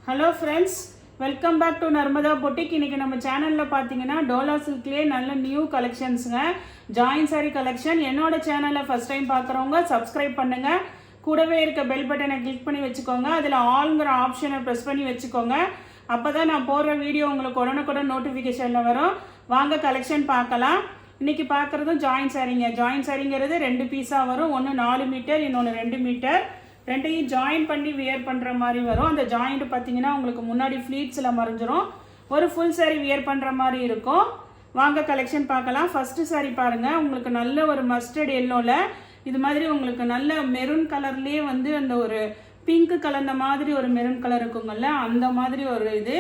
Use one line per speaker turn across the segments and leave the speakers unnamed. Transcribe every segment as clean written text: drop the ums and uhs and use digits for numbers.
Hello friends, welcome back to Narmada boutique. இன்றைக்கி நம்ம சேனலில் பார்த்தீங்கன்னா டோலா சில்க்லேயே நல்ல நியூ கலெக்ஷன்ஸுங்க, ஜாயின் சாரி கலெக்ஷன். என்னோட சேனலை ஃபஸ்ட் டைம் பார்க்குறவங்க சப்ஸ்கிரைப் பண்ணுங்கள், கூடவே இருக்க பெல் பட்டனை கிளிக் பண்ணி வச்சுக்கோங்க, அதில் ஆல்ங்கிற ஆப்ஷனை ப்ரெஸ் பண்ணி வச்சுக்கோங்க. அப்போ தான் நான் போடுற வீடியோ உங்களுக்கு உடனுக்குடன் நோட்டிஃபிகேஷனில் வரும். வாங்க கலெக்ஷன் பார்க்கலாம். இன்றைக்கி பார்க்குறதும் ஜாயின் சாரிங்க. ஜாயின் சாரிங்கிறது 2 பீஸாக வரும். ஒன்று 4 மீட்டர், இன்னொன்று 2 மீட்டர். ரெண்டையும் ஜாயின் பண்ணி வியர் பண்ணுற மாதிரி வரும். அந்த ஜாயிண்ட் பார்த்தீங்கன்னா உங்களுக்கு முன்னாடி ஃப்ளீட்ஸில் மறைஞ்சிரும். ஒரு ஃபுல் சாரி வியர் பண்ணுற மாதிரி இருக்கும். வாங்க கலெக்ஷன் பார்க்கலாம். ஃபஸ்ட்டு சாரி பாருங்கள், உங்களுக்கு நல்ல ஒரு மஸ்டர்ட் எல்லோவில் இது மாதிரி உங்களுக்கு நல்ல மெரூன் கலர்லேயே வந்து அந்த ஒரு பிங்க் கலந்த மாதிரி ஒரு மெரூன் கலர் இருக்குங்கள்ல, அந்த மாதிரி ஒரு இது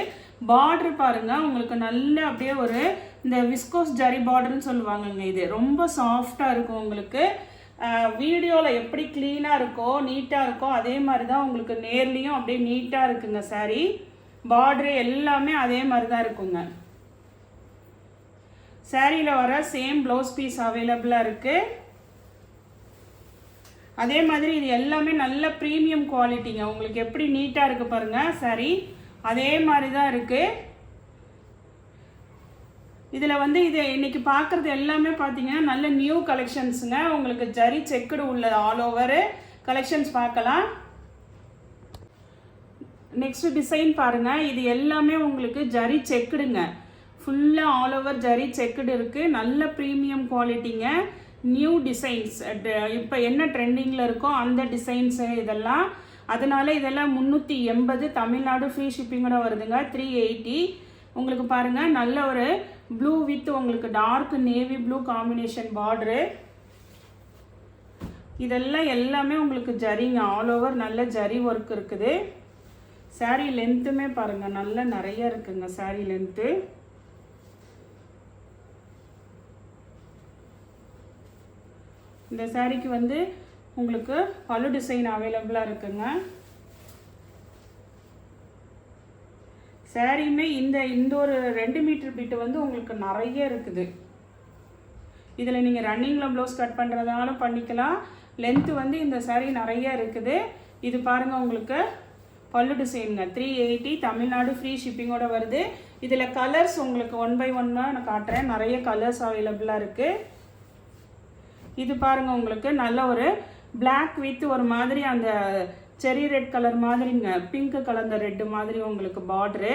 பார்ட்ரு பாருங்கள். உங்களுக்கு நல்ல அப்படியே ஒரு இந்த விஸ்கோஸ் ஜரி பார்டர்னு சொல்லுவாங்கங்க. இது ரொம்ப சாஃப்டாக இருக்கும். உங்களுக்கு வீடியோவில் எப்படி க்ளீனாக இருக்கோ நீட்டாக இருக்கோ அதே மாதிரி தான் உங்களுக்கு நேர்லேயும் அப்படியே நீட்டாக இருக்குங்க. சாரி பார்டரு எல்லாமே அதே மாதிரி தான் இருக்குங்க. சாரியில் வர சேம் ப்ளவுஸ் பீஸ் அவைலபிளாக இருக்குது. அதே மாதிரி இது எல்லாமே நல்ல ப்ரீமியம் குவாலிட்டிங்க. உங்களுக்கு எப்படி நீட்டாக இருக்குது பாருங்கள். சாரி அதே மாதிரி தான் இருக்குது. இதில் வந்து இது இன்றைக்கி பார்க்குறது எல்லாமே பார்த்தீங்கன்னா நல்ல நியூ கலெக்ஷன்ஸுங்க. உங்களுக்கு ஜரி செக்குடு உள்ள ஆல் ஓவர் கலெக்ஷன்ஸ் பார்க்கலாம். நெக்ஸ்ட் டிசைன் பாருங்கள். இது எல்லாமே உங்களுக்கு ஜரி செக்குடுங்க. ஃபுல்லாக ஆல் ஓவர் ஜரி செக்குடு இருக்குது. நல்ல ப்ரீமியம் குவாலிட்டிங்க. நியூ டிசைன்ஸ், இப்போ என்ன ட்ரெண்டிங்கில் இருக்கோ அந்த டிசைன்ஸு இதெல்லாம். அதனால இதெல்லாம் 380, தமிழ்நாடு ஃப்ரீ ஷிப்பிங்கோட வருதுங்க. 380. உங்களுக்கு பாருங்கள் நல்ல ஒரு ப்ளூ வித் உங்களுக்கு dark navy blue combination border. இதெல்லாம் எல்லாமே உங்களுக்கு ஜரிங்க. ஆல் ஓவர் நல்ல ஜரி ஒர்க் இருக்குது. சாரீ லென்த்துமே பாருங்கள் நல்ல நிறைய இருக்குங்க. சாரீ லென்த்து இந்த சாரீக்கு வந்து உங்களுக்கு பல்லு டிசைன் அவைலபிளாக இருக்குங்க. சாரியுமே இந்த ஒரு 2 மீட்டர் பிட்டு வந்து உங்களுக்கு நிறைய இருக்குது. இதில் நீங்கள் ரன்னிங்கில் ப்ளவுஸ் கட் பண்ணுறதாலும் பண்ணிக்கலாம். லென்த்து வந்து இந்த சாரீ நிறைய இருக்குது. இது பாருங்கள் உங்களுக்கு பல்லு டிசைனுங்க. 380, தமிழ்நாடு ஃப்ரீ ஷிப்பிங்கோட வருது. இதில் கலர்ஸ் உங்களுக்கு 1 by 1 நான் காட்டுறேன். நிறைய கலர்ஸ் அவைலபிளாக இருக்குது. இது பாருங்கள் உங்களுக்கு நல்ல ஒரு பிளாக் வித் ஒரு மாதிரி அந்த செரி ரெட் கலர் மாதிரிங்க, பிங்க் கலந்த ரெட்டு மாதிரி உங்களுக்கு பார்டரு.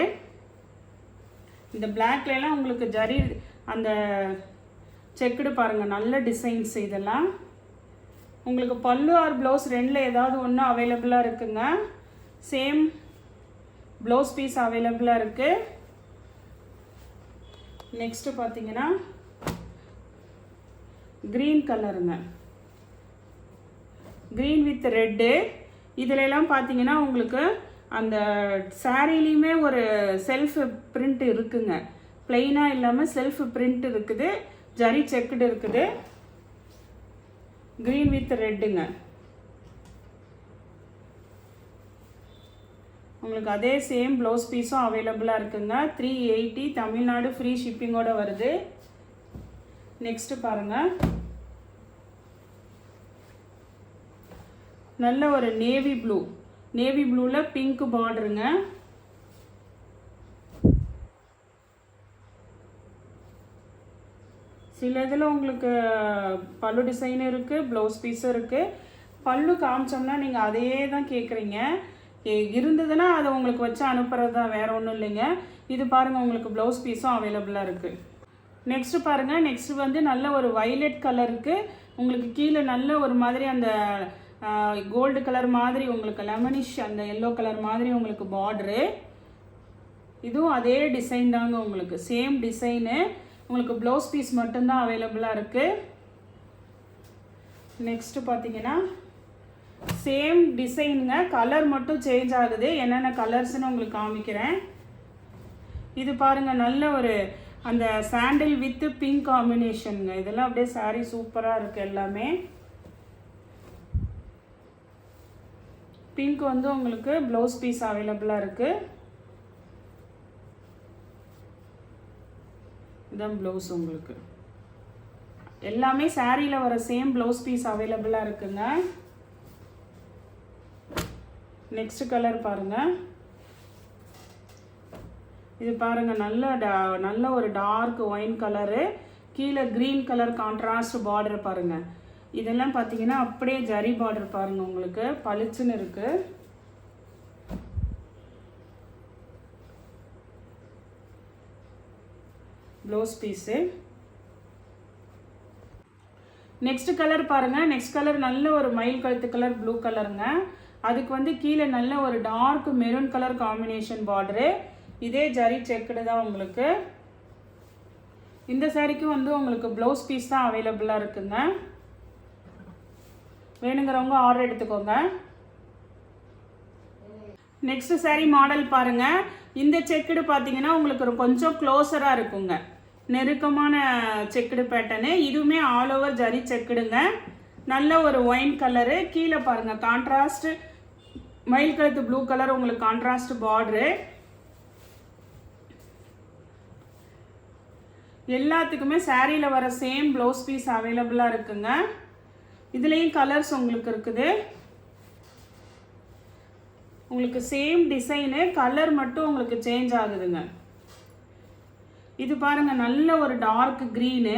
இந்த பிளாக்லாம் உங்களுக்கு ஜரி அந்த செக்குடு பாருங்கள் நல்ல டிசைன்ஸ். இதெல்லாம் உங்களுக்கு பல்லு ஆர் ப்ளவுஸ் ரெண்டில் ஏதாவது ஒன்று அவைலபிளாக இருக்குங்க. சேம் ப்ளவுஸ் பீஸ் அவைலபிளாக இருக்குது. நெக்ஸ்ட்டு பார்த்தீங்கன்னா க்ரீன் கலருங்க. Green with red. இதிலெல்லாம் பார்த்தீங்கன்னா உங்களுக்கு அந்த சாரீலையுமே ஒரு செல்ஃப் பிரிண்ட் இருக்குங்க. பிளெயினாக இல்லாமல் செல்ஃப் பிரிண்ட் இருக்குது. ஜரி செக்குடு இருக்குது. க்ரீன் வித் ரெட்டுங்க. உங்களுக்கு அதே சேம் ப்ளவுஸ் பீஸும் அவைலபிளாக இருக்குங்க. 380, தமிழ்நாடு ஃப்ரீ ஷிப்பிங்கோட வருது. நெக்ஸ்ட்டு பாருங்கள் நல்ல ஒரு நேவி ப்ளூ, நேவி ப்ளூவில் பிங்க் பார்டருங்க. சில இதில் உங்களுக்கு பல்லு டிசைன் இருக்குது, ப்ளவுஸ் பீஸும் இருக்குது. பல்லு காமிச்சோம்னா நீங்கள் அதையே தான் கேட்குறீங்க. இருந்ததுன்னா அதை உங்களுக்கு வச்சு அனுப்புறது தான், வேறு ஒன்றும் இல்லைங்க. இது பாருங்கள் உங்களுக்கு ப்ளவுஸ் பீஸும் அவைலபிளாக இருக்குது. நெக்ஸ்ட்டு பாருங்கள். நெக்ஸ்ட்டு வந்து நல்ல ஒரு வைலட் கலருக்கு உங்களுக்கு கீழே நல்ல ஒரு மாதிரி அந்த கோல்டு கலர் மாதிரி உங்களுக்கு லெமனிஷ் அந்த எல்லோ கலர் மாதிரி உங்களுக்கு பார்டரு. இதுவும் அதே டிசைன் தாங்க. உங்களுக்கு சேம் டிசைனு. உங்களுக்கு ப்ளவுஸ் பீஸ் மட்டும்தான் அவைலபிளாக இருக்குது. நெக்ஸ்ட்டு பார்த்தீங்கன்னா சேம் டிசைனுங்க, கலர் மட்டும் சேஞ்ச் ஆகுது. என்னென்ன கலர்ஸ்ன்னு உங்களுக்கு காமிக்கிறேன். இது பாருங்கள் நல்ல ஒரு அந்த சாண்டில் வித் பிங்க் காம்பினேஷனுங்க. இதெல்லாம் அப்படியே சாரீ சூப்பராக இருக்குது. எல்லாமே பிங்க் வந்து உங்களுக்கு ப்ளவுஸ் பீஸ் அவைலபிளாக இருக்குது. இதான் ப்ளவுஸ். உங்களுக்கு எல்லாமே சாரியில் வர சேம் ப்ளவுஸ் பீஸ் அவைலபிளாக இருக்குங்க. நெக்ஸ்ட் கலர் பாருங்கள். இது பாருங்கள் நல்ல ஒரு டார்க் ஒயின் கலரு, கீழே க்ரீன் கலர் கான்ட்ராஸ்ட் பார்டர் பாருங்கள். இதெல்லாம் பார்த்தீங்கன்னா அப்படியே ஜரி பார்டர் பாருங்கள், உங்களுக்கு பளிச்சுன்னு இருக்குது. Blouse piece. நெக்ஸ்ட் கலர் பாருங்கள். நெக்ஸ்ட் கலர் நல்ல ஒரு மயில் கழுத்து கலர் ப்ளூ கலருங்க. அதுக்கு வந்து கீழே நல்ல ஒரு dark maroon colour combination border. இதே ஜரி செக்குடு தான் உங்களுக்கு. இந்த சாரிக்கு வந்து உங்களுக்கு ப்ளவுஸ் பீஸ் தான் அவைலபிளாக இருக்குங்க. வேணுங்கிறவங்க ஆர்டர் எடுத்துக்கோங்க. நெக்ஸ்ட் சாரி மாடல் பாருங்கள். இந்த செக்குடு பார்த்தீங்கன்னா உங்களுக்கு கொஞ்சம் க்ளோஸராக இருக்குங்க, நெருக்கமான செக்குடு பேட்டர்னு. இதுவுமே ஆல் ஓவர் ஜரி செக்குடுங்க. நல்ல ஒரு ஒயின் கலரு. கீழே பாருங்கள் கான்ட்ராஸ்ட் மயில் கழுத்து ப்ளூ கலர் உங்களுக்கு கான்ட்ராஸ்ட் பார்டரு. எல்லாத்துக்குமே சாரியில் வர சேம் ப்ளவுஸ் பீஸ் அவைலபிளாக இருக்குங்க. இதுலேயும் கலர்ஸ் உங்களுக்கு இருக்குது. உங்களுக்கு சேம் டிசைனு, கலர் மட்டும் உங்களுக்கு சேஞ்ச் ஆகுதுங்க. இது பாருங்க நல்ல ஒரு டார்க் க்ரீனு.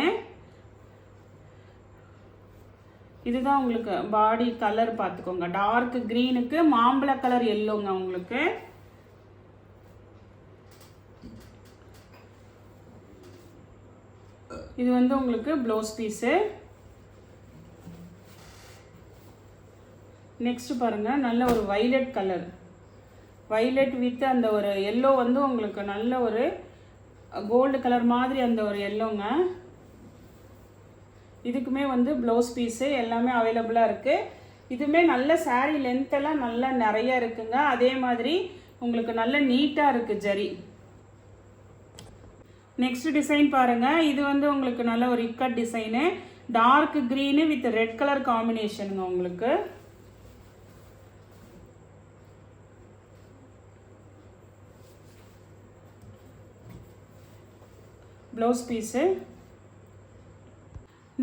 இதுதான் உங்களுக்கு பாடி கலர் பார்த்துக்கோங்க. டார்க் க்ரீனுக்கு மாம்பழ கலர் எல்லோங்க உங்களுக்கு. இது வந்து உங்களுக்கு ப்ளவுஸ் பீஸு. நெக்ஸ்ட் பாருங்க நல்ல ஒரு வைலட் கலர், வைலட் வித் அந்த ஒரு எல்லோ வந்து உங்களுக்கு நல்ல ஒரு கோல்டு கலர் மாதிரி அந்த ஒரு எல்லோங்க. இதுக்குமே வந்து ப்ளவுஸ் பீஸு எல்லாமே அவைலபிளாக இருக்குது. இதுவுமே நல்ல சாரீ லென்த்தெல்லாம் நல்லா நிறைய இருக்குங்க. அதே மாதிரி உங்களுக்கு நல்ல நீட்டாக இருக்குது ஜரி. நெக்ஸ்ட் டிசைன் பாருங்கள். இது வந்து உங்களுக்கு நல்ல ஒரு ikat design, dark green with red colour காம்பினேஷனுங்க உங்களுக்கு. Blouse piece.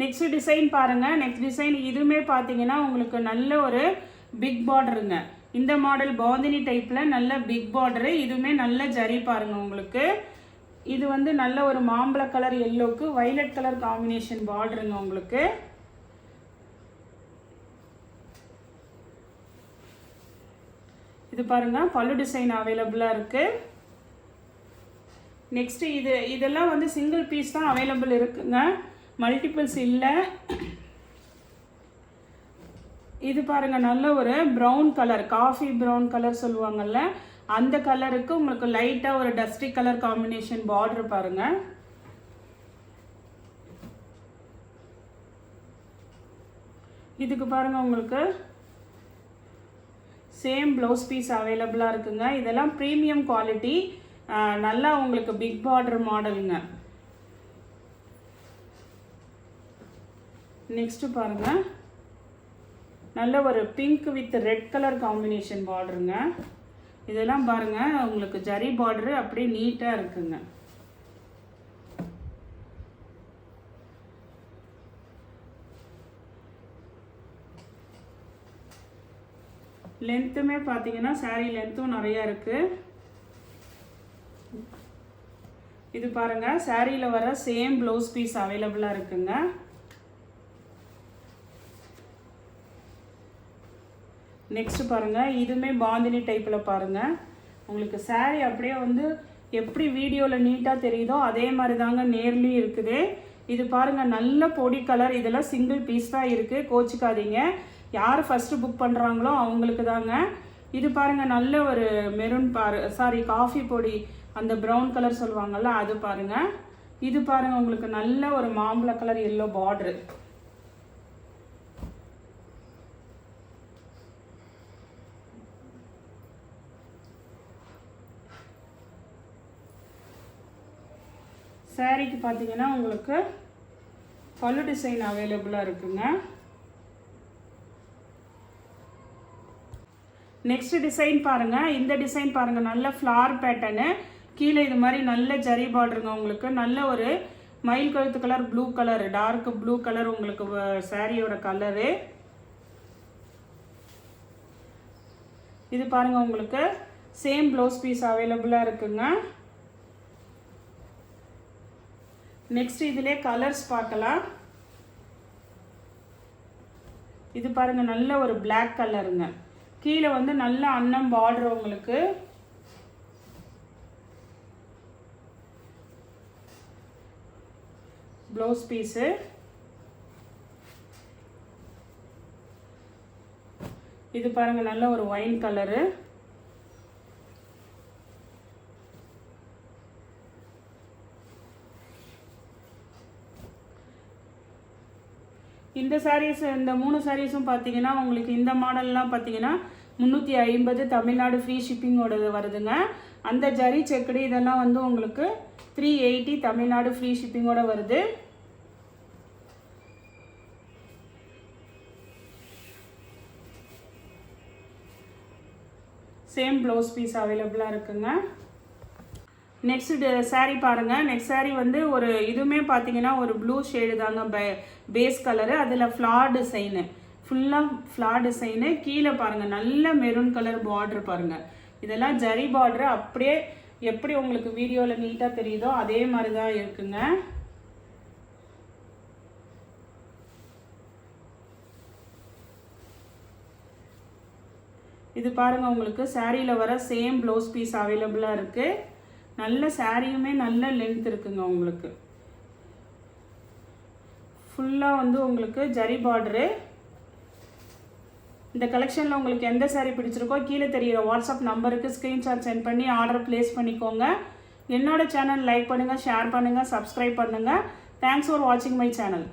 நெக்ஸ்ட் டிசைன் பாருங்கள். நெக்ஸ்ட் டிசைன் இதுவுமே பார்த்தீங்கன்னா உங்களுக்கு நல்ல ஒரு பிக் பார்டருங்க. இந்த மாடல் பாந்தினி டைப்பில் நல்ல பிக் பார்டரு. இதுவுமே நல்ல ஜரி பாருங்கள் உங்களுக்கு. இது வந்து நல்ல ஒரு மாம்பழ கலர் எல்லோக்கு வைலட் கலர் காம்பினேஷன் பார்டருங்க உங்களுக்கு. இது பாருங்கள் பல்லு டிசைன் அவைலபிளாக இருக்குது. நெக்ஸ்ட் இதெல்லாம் வந்து சிங்கிள் பீஸ் தான் அவைலபிள் இருக்குங்க, மல்டிபிள்ஸ் இல்லை. இது பாருங்க நல்ல ஒரு brown colour, coffee brown colour சொல்லுவாங்கல்ல, அந்த கலருக்கு உங்களுக்கு லைட்டாக ஒரு டஸ்டி கலர் காம்பினேஷன் பார்டர் பாருங்க. இதுக்கு பாருங்க உங்களுக்கு சேம் ப்ளவுஸ் பீஸ் அவைலபிளாக இருக்குங்க. இதெல்லாம் ப்ரீமியம் குவாலிட்டி, நல்லா உங்களுக்கு பிக் பார்டர் மாடலுங்க. நெக்ஸ்ட் பாருங்க நல்ல ஒரு pink with red colour combination பார்டருங்க. இதெல்லாம் பாருங்க உங்களுக்கு ஜரி பார்டரு அப்படியே நீட்டாக இருக்குங்க. லென்த்துமே பார்த்தீங்கன்னா சாரீ லென்த்தும் நிறையா இருக்குது. இது பாருங்க சாரியில் வர சேம் ப்ளவுஸ் பீஸ் அவைலபிளாக இருக்குங்க. நெக்ஸ்ட் பாருங்க இதுவுமே பாந்தினி டைப்பில் பாருங்க. உங்களுக்கு சாரீ அப்படியே வந்து எப்படி வீடியோவில் நீட்டாக தெரியுதோ அதே மாதிரி தாங்க நேர்லேயும் இருக்குது. இது பாருங்க நல்ல பொடி கலர். இதெல்லாம் சிங்கிள் பீஸ் தான் இருக்குது, கோச்சிக்காதீங்க. யார் ஃபஸ்ட்டு புக் பண்ணுறாங்களோ அவங்களுக்கு தாங்க. இது பாருங்க நல்ல ஒரு மெரூன் காஃபி பொடி, அந்த ப்ரௌன் கலர் சொல்லுவாங்கள்ல அது பாருங்க. இது பாருங்க உங்களுக்கு நல்ல ஒரு மாம்பழ கலர் எல்லோ பார்டரு. சாரிக்கு பார்த்தீங்கன்னா உங்களுக்கு பல்லு டிசைன் அவைலபிளாக இருக்குங்க. நெக்ஸ்ட் டிசைன் பாருங்கள். இந்த டிசைன் பாருங்கள் நல்ல ஃப்ளார் பேட்டர்னு, கீழே இது மாதிரி நல்ல ஜரி பார்டருங்க உங்களுக்கு. நல்ல ஒரு மயில் கழுத்து colour blue colour, dark blue colour உங்களுக்கு சாரியோட கலரு. இது பாருங்கள் உங்களுக்கு சேம் ப்ளவுஸ் பீஸ் அவைலபிளாக இருக்குங்க. நெக்ஸ்ட் இதிலே கலர்ஸ் பார்க்கலாம். இது பாருங்க நல்ல ஒரு Black கலருங்க. கீழே வந்து நல்ல அன்னம் பார்டர் உங்களுக்கு. Blouse piece. இது பாருங்க நல்ல ஒரு ஒயின் கலரு. இந்த சாரீஸ் இந்த 3 சாரீஸும் பார்த்தீங்கன்னா உங்களுக்கு இந்த மாடல்லாம் பார்த்தீங்கன்னா 350 தமிழ்நாடு ஃப்ரீ ஷிப்பிங்கோட வருதுங்க. அந்த ஜரி செக்குடு இதெல்லாம் வந்து உங்களுக்கு 380 தமிழ்நாடு ஃப்ரீ ஷிப்பிங்கோட வருது. சேம் ப்ளவுஸ் பீஸ் அவைலபிளாக இருக்குங்க. நெக்ஸ்ட் சாரீ பாருங்கள். நெக்ஸ்ட் சாரீ வந்து ஒரு இதுவுமே பார்த்தீங்கன்னா ஒரு ப்ளூ ஷேடு தாங்க பேஸ் கலரு. அதில் ஃப்ளார் டிசைனு, ஃபுல்லாக ஃப்ளார் டிசைனு. கீழே பாருங்கள் நல்ல மெரூன் கலர் பார்டர் பாருங்கள். இதெல்லாம் ஜரி பார்டரு அப்படியே எப்படி உங்களுக்கு வீடியோவில் நீட்டாக தெரியுதோ அதே மாதிரி தான் இருக்குங்க. இது பாருங்கள் உங்களுக்கு சாரியில் வர சேம் ப்ளவுஸ் பீஸ் அவைலபிளாக இருக்குது. நல்ல சாரியுமே நல்ல லென்த் இருக்குங்க உங்களுக்கு. ஃபுல்லாக வந்து உங்களுக்கு ஜரி பார்டரு. இந்த கலெக்ஷனில் உங்களுக்கு எந்த சாரீ பிடிச்சிருக்கோ கீழே தெரிகிற வாட்ஸ்அப் நம்பருக்கு ஸ்க்ரீன்ஷாட் சென்ட் பண்ணி ஆர்டர் ப்ளேஸ் பண்ணிக்கோங்க. என்னோட சேனல் லைக் பண்ணுங்கள், ஷேர் பண்ணுங்கள், சப்ஸ்கிரைப் பண்ணுங்கள். தேங்க்ஸ் ஃபார் வாட்சிங் மை சேனல்.